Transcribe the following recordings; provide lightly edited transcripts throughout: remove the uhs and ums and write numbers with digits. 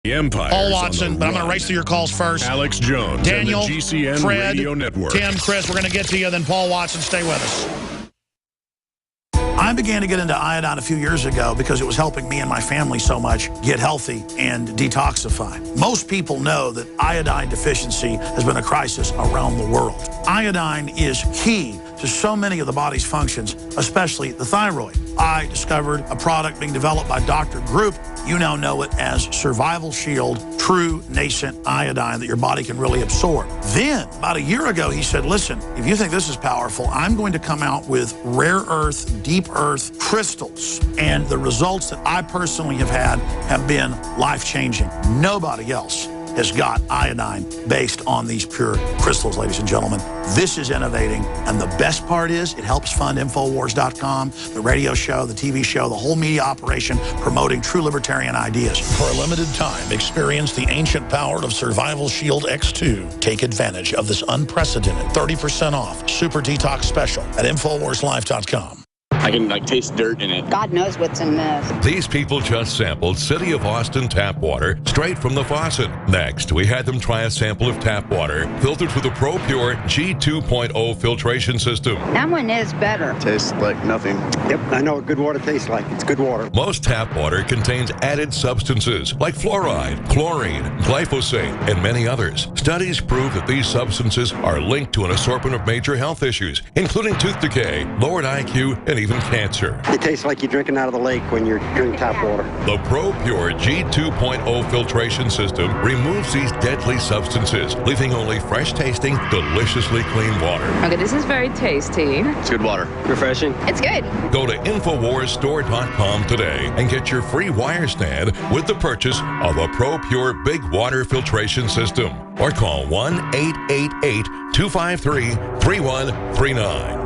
The Empire. Paul Watson, but I'm going to race through your calls first. Alex Jones, Daniel, and the GCN Fred, Radio Network. Tim, Chris, we're going to get to you, then Paul Watson. Stay with us. I began to get into iodine a few years ago because it was helping me and my family so much get healthy and detoxify. Most people know that iodine deficiency has been a crisis around the world. Iodine is key to so many of the body's functions, especially the thyroid. I discovered a product being developed by Dr. Group. You now know it as Survival Shield, true nascent iodine that your body can really absorb. Then, about a year ago, he said, listen, if you think this is powerful, I'm going to come out with rare earth, deep earth crystals. And the results that I personally have had have been life-changing. Nobody else has got iodine based on these pure crystals, ladies and gentlemen. This is innovating, and the best part is it helps fund Infowars.com, the radio show, the TV show, the whole media operation promoting true libertarian ideas. For a limited time, experience the ancient power of Survival Shield X2. Take advantage of this unprecedented 30% off super detox special at InfoWarsLife.com. I can taste dirt in it. God knows what's in this. These people just sampled City of Austin tap water straight from the faucet. Next, we had them try a sample of tap water filtered through the ProPure G2.0 filtration system. That one is better. Tastes like nothing. Yep, I know what good water tastes like. It's good water. Most tap water contains added substances like fluoride, chlorine, glyphosate, and many others. Studies prove that these substances are linked to an assortment of major health issues, including tooth decay, lowered IQ, and even cancer. It tastes like you're drinking out of the lake when you're drinking tap water. The ProPure G2.0 filtration system removes these deadly substances, leaving only fresh-tasting, deliciously clean water. Okay, this is very tasty. It's good water. Refreshing. It's good. Go to InfoWarsStore.com today and get your free wire stand with the purchase of a ProPure Big Water Filtration System. Or call 1-888-253-3139.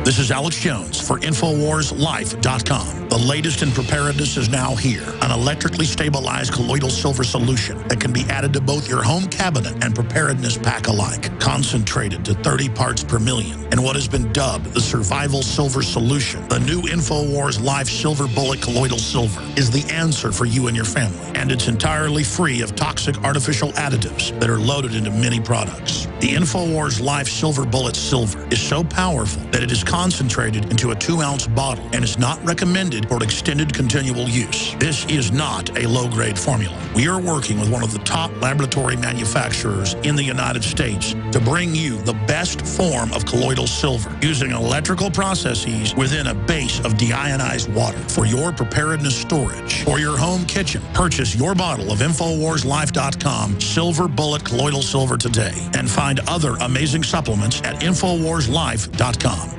This is Alex Jones for InfoWarsLife.com. The latest in preparedness is now here. An electrically stabilized colloidal silver solution that can be added to both your home cabinet and preparedness pack alike. Concentrated to 30 parts per million in what has been dubbed the Survival Silver Solution. The new InfoWars Life Silver Bullet Colloidal Silver is the answer for you and your family. And it's entirely free of toxic artificial additives that are loaded into many products. The InfoWars Life Silver Bullet Silver is so powerful that it is concentrated into a 2-ounce bottle and is not recommended for extended continual use. This is not a low-grade formula. We are working with one of the top laboratory manufacturers in the United States to bring you the best form of colloidal silver using electrical processes within a base of deionized water for your preparedness storage or your home kitchen. Purchase your bottle of InfoWarsLife.com Silver Bullet Colloidal Silver today and find other amazing supplements at InfoWarsLife.com.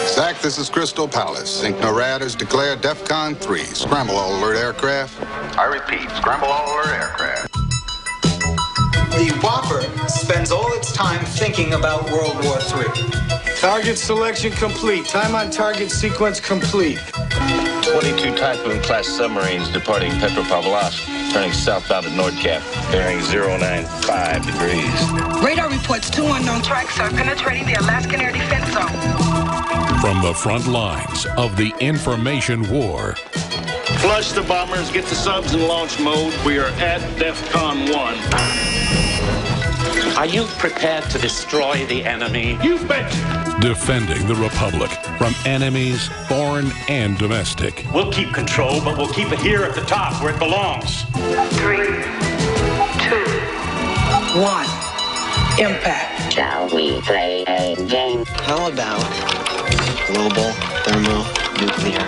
Zach, this is Crystal Palace. Think NORAD has declared DEFCON 3. Scramble all alert aircraft. I repeat, scramble all alert aircraft. The Whopper spends all its time thinking about World War III. Target selection complete. Time on target sequence complete. 22 Typhoon-class submarines departing Petropavlovsk, turning southbound at Nordkap, bearing 095 degrees. Radar reports 2 unknown tracks are penetrating the Alaskan air defense zone. From the front lines of the information war. Flush the bombers, get the subs in launch mode. We are at DEFCON 1. Are you prepared to destroy the enemy? You bet. Defending the Republic from enemies, foreign and domestic. We'll keep control, but we'll keep it here at the top where it belongs. 3, 2, 1. Impact. Shall we play a game? How about global thermonuclear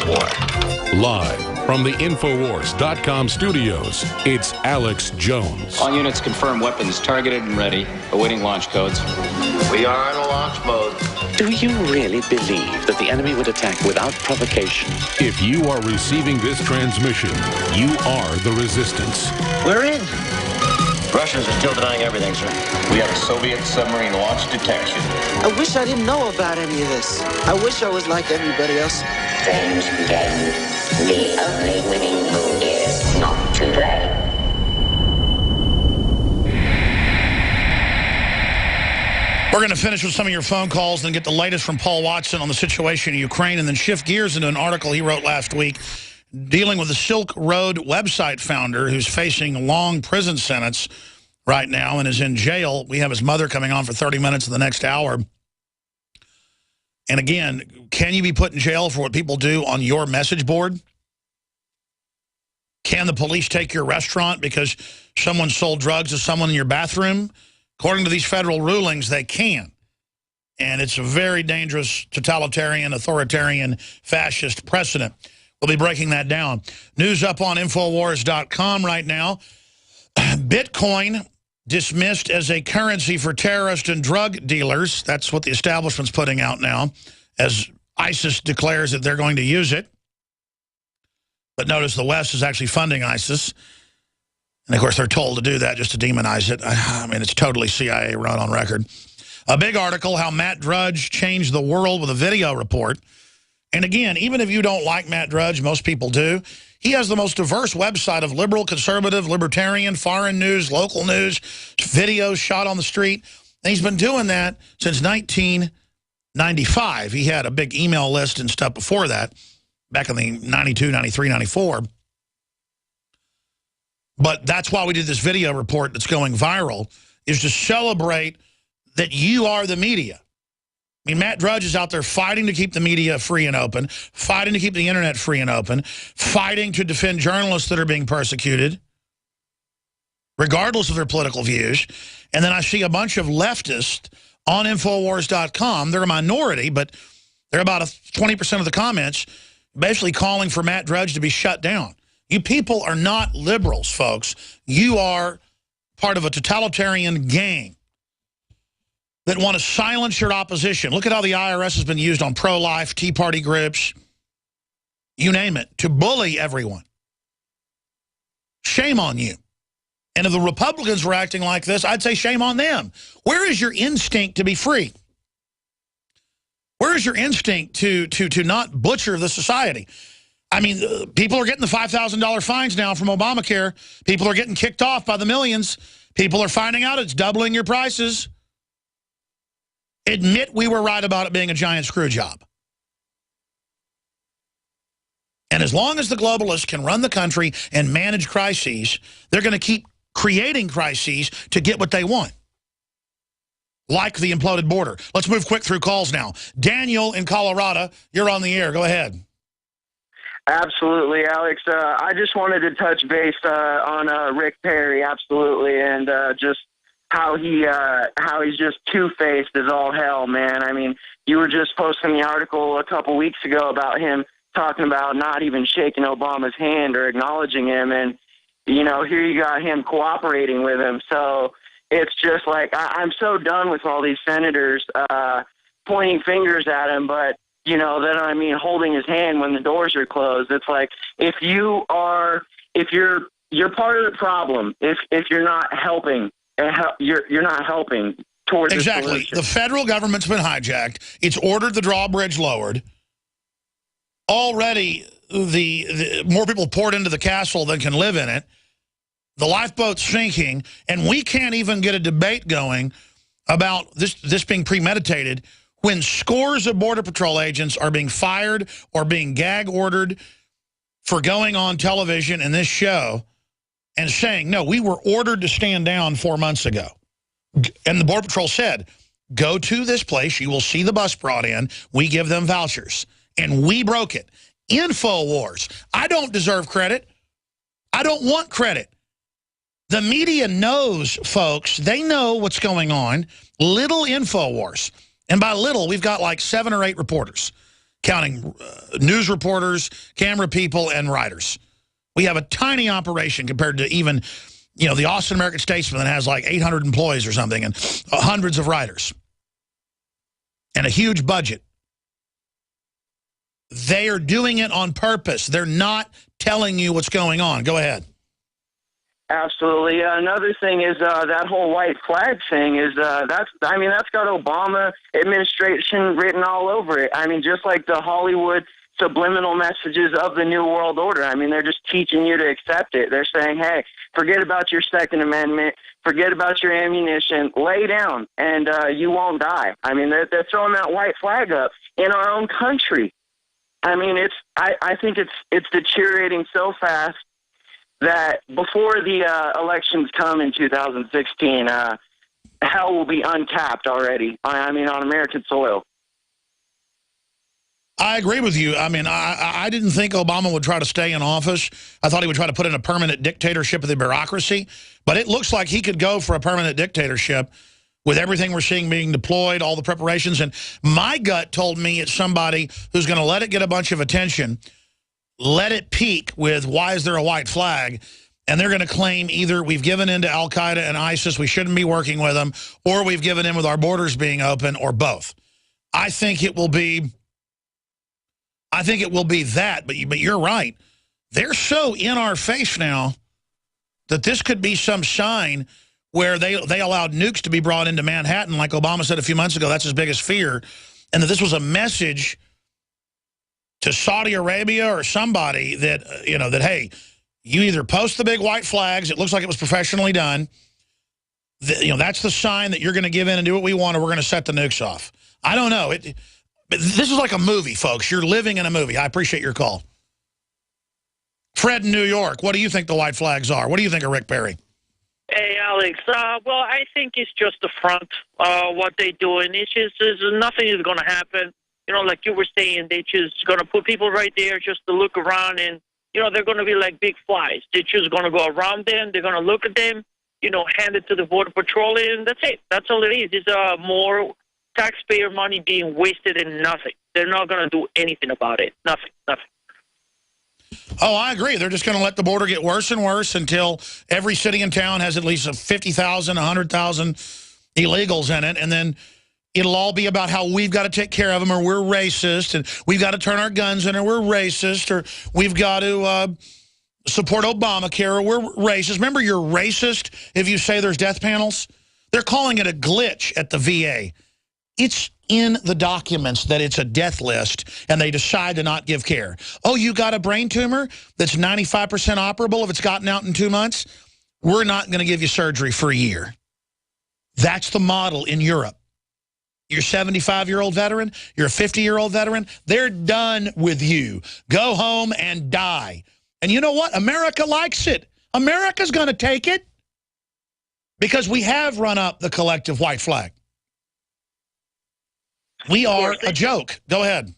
war? Live from the Infowars.com studios, it's Alex Jones. All units confirm weapons targeted and ready, awaiting launch codes. We are in a launch mode. Do you really believe that the enemy would attack without provocation? If you are receiving this transmission, you are the resistance. We're in. Russians are still denying everything, sir. We have a Soviet submarine launch detection. I wish I didn't know about any of this. I wish I was like everybody else. Strange game. The only winning move is not to play. We're going to finish with some of your phone calls and get the latest from Paul Watson on the situation in Ukraine and then shift gears into an article he wrote last week dealing with the Silk Road website founder who's facing a long prison sentence right now and is in jail. We have his mother coming on for 30 minutes in the next hour. And again, can you be put in jail for what people do on your message board? Can the police take your restaurant because someone sold drugs to someone in your bathroom? According to these federal rulings, they can. And it's a very dangerous totalitarian, authoritarian, fascist precedent. We'll be breaking that down. News up on Infowars.com right now. Bitcoin dismissed as a currency for terrorist and drug dealers. That's what the establishment's putting out now, as ISIS declares that they're going to use it. But notice the West is actually funding ISIS. And, of course, they're told to do that just to demonize it. I mean, it's totally CIA run on record. A big article, how Matt Drudge changed the world with a video report. And, again, even if you don't like Matt Drudge, most people do, he has the most diverse website of liberal, conservative, libertarian, foreign news, local news, videos shot on the street. And he's been doing that since 1995. He had a big email list and stuff before that, back in the 92, 93, 94. But that's why we did this video report that's going viral, is to celebrate that you are the media. I mean, Matt Drudge is out there fighting to keep the media free and open, fighting to keep the internet free and open, fighting to defend journalists that are being persecuted, regardless of their political views. And then I see a bunch of leftists on Infowars.com. They're a minority, but they're about 20% of the comments, basically calling for Matt Drudge to be shut down. You people are not liberals, folks. You are part of a totalitarian gang that want to silence your opposition. Look at how the IRS has been used on pro-life, Tea Party groups, you name it, to bully everyone. Shame on you. And if the Republicans were acting like this, I'd say shame on them. Where is your instinct to be free? Where is your instinct to not butcher the society? I mean, people are getting the $5,000 fines now from Obamacare. People are getting kicked off by the millions. People are finding out it's doubling your prices. Admit we were right about it being a giant screw job. And as long as the globalists can run the country and manage crises, they're going to keep creating crises to get what they want. Like the imploded border. Let's move quick through calls now. Daniel in Colorado, you're on the air. Go ahead. Absolutely, Alex. I just wanted to touch base on Rick Perry, absolutely, and just how he's just two-faced as all hell, man. I mean, you were just posting the article a couple weeks ago about him talking about not even shaking Obama's hand or acknowledging him, and, you know, here you got him cooperating with him. So it's just like, I'm so done with all these senators pointing fingers at him, but, you know, then I mean, holding his hand when the doors are closed. It's like, if you're part of the problem, if you're not helping, you're not helping towards exactly. The federal government's been hijacked. It's ordered the drawbridge lowered. Already, the more people poured into the castle than can live in it. The lifeboat's sinking, and we can't even get a debate going about this being premeditated when scores of Border Patrol agents are being fired or being gag ordered for going on television in this show and saying, no, we were ordered to stand down 4 months ago. And the Border Patrol said, go to this place, you will see the bus brought in, we give them vouchers. And we broke it. InfoWars. I don't deserve credit. I don't want credit. The media knows, folks. They know what's going on. Little InfoWars. And by little, we've got like 7 or 8 reporters, counting news reporters, camera people, and writers. We have a tiny operation compared to even, you know, the Austin American Statesman that has like 800 employees or something and hundreds of writers and a huge budget. They are doing it on purpose. They're not telling you what's going on. Go ahead. Absolutely. Another thing is that whole white flag thing is that's got Obama administration written all over it. I mean, just like the Hollywood subliminal messages of the New World Order. I mean, they're just teaching you to accept it. They're saying, hey, forget about your Second Amendment, forget about your ammunition, lay down, and you won't die. I mean, they're throwing that white flag up in our own country. I mean, I think it's deteriorating so fast that before the elections come in 2016, hell will be untapped already. I mean, on American soil. I agree with you. I mean, I didn't think Obama would try to stay in office. I thought he would try to put in a permanent dictatorship of the bureaucracy. But it looks like he could go for a permanent dictatorship with everything we're seeing being deployed, all the preparations. And my gut told me it's somebody who's going to let it get a bunch of attention, let it peak with why is there a white flag, and they're going to claim either we've given in to Al-Qaeda and ISIS, we shouldn't be working with them, or we've given in with our borders being open, or both. I think it will be that, but you're right. They're so in our face now that this could be some sign where they allowed nukes to be brought into Manhattan, like Obama said a few months ago, that's his biggest fear, and that this was a message to Saudi Arabia or somebody that, that, hey, you either post the big white flags, it looks like it was professionally done, that's the sign that you're going to give in and do what we want, or we're going to set the nukes off. I don't know. This is like a movie, folks. You're living in a movie. I appreciate your call. Fred in New York, what do you think the white flags are? What do you think of Rick Perry? Hey, Alex. Well, I think it's just the front, what they're doing. It's just nothing is going to happen. Like you were saying, they just going to put people right there just to look around, and, they're going to be like big flies. They're just going to go around them. They're going to look at them, hand it to the Border Patrol, and that's it. That's all it is. It's more taxpayer money being wasted in nothing. They're not going to do anything about it. Nothing. Oh, I agree. They're just going to let the border get worse and worse until every city and town has at least 50,000, 100,000 illegals in it. And then it'll all be about how we've got to take care of them, or we're racist, and we've got to turn our guns in, or we're racist, or we've got to support Obamacare, or we're racist. Remember, you're racist if you say there's death panels? They're calling it a glitch at the VA. It's in the documents that it's a death list, and they decide to not give care. Oh, you got a brain tumor that's 95% operable if it's gotten out in 2 months? We're not going to give you surgery for a year. That's the model in Europe. You're a 75-year-old veteran, you're a 50-year-old veteran, they're done with you. Go home and die. And you know what? America likes it. America's going to take it because we have run up the collective white flag. We are a joke. Go ahead.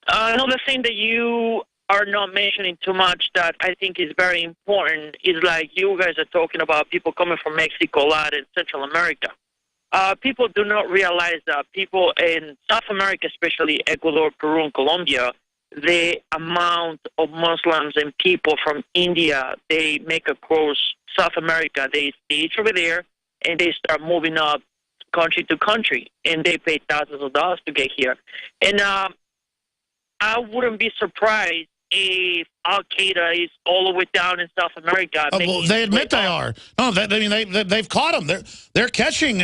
Another thing that you are not mentioning too much that I think is very important is like you guys are talking about people coming from Mexico, Latin, Central America. People do not realize that people in South America, especially Ecuador, Peru, and Colombia, the amount of Muslims and people from India, they make across South America. They stage over there, and they start moving up country to country, and they pay thousands of dollars to get here. And I wouldn't be surprised if Al-Qaeda is all the way down in South America. Well, they admit they are. No, they've caught them. They're catching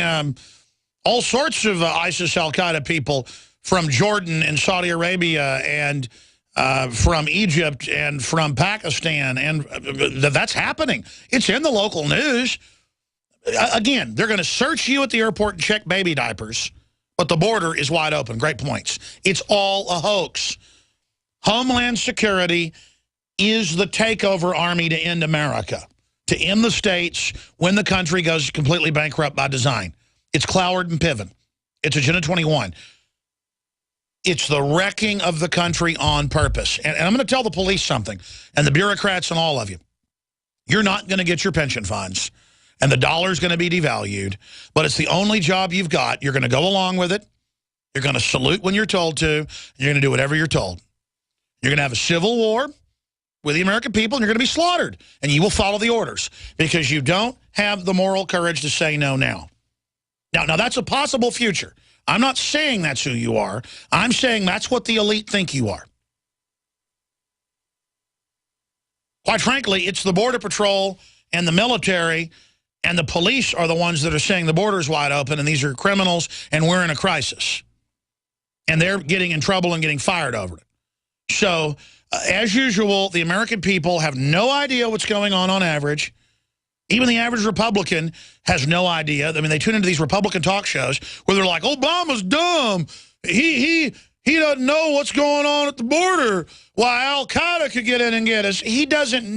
all sorts of ISIS, Al-Qaeda people from Jordan and Saudi Arabia and from Egypt and from Pakistan, and that's happening. It's in the local news. Again, they're going to search you at the airport and check baby diapers, but the border is wide open. Great points. It's all a hoax. Homeland Security is the takeover army to end America, to end the states when the country goes completely bankrupt by design. It's Cloward and Piven. It's Agenda 21. It's the wrecking of the country on purpose. And I'm going to tell the police something, and the bureaucrats and all of you. You're not going to get your pension funds, and the dollar's going to be devalued, but it's the only job you've got. You're going to go along with it. You're going to salute when you're told to. You're going to do whatever you're told. You're going to have a civil war with the American people, and you're going to be slaughtered, and you will follow the orders because you don't have the moral courage to say no now. Now that's a possible future. I'm not saying that's who you are. I'm saying that's what the elite think you are. Quite frankly, it's the Border Patrol and the military and the police are the ones that are saying the border's wide open and these are criminals and we're in a crisis. And they're getting in trouble and getting fired over it. So, as usual, the American people have no idea what's going on average. Even the average Republican has no idea. I mean, they tune into these Republican talk shows where they're like, Obama's dumb. He He doesn't know what's going on at the border. Why Al-Qaeda could get in and get us. He doesn't know.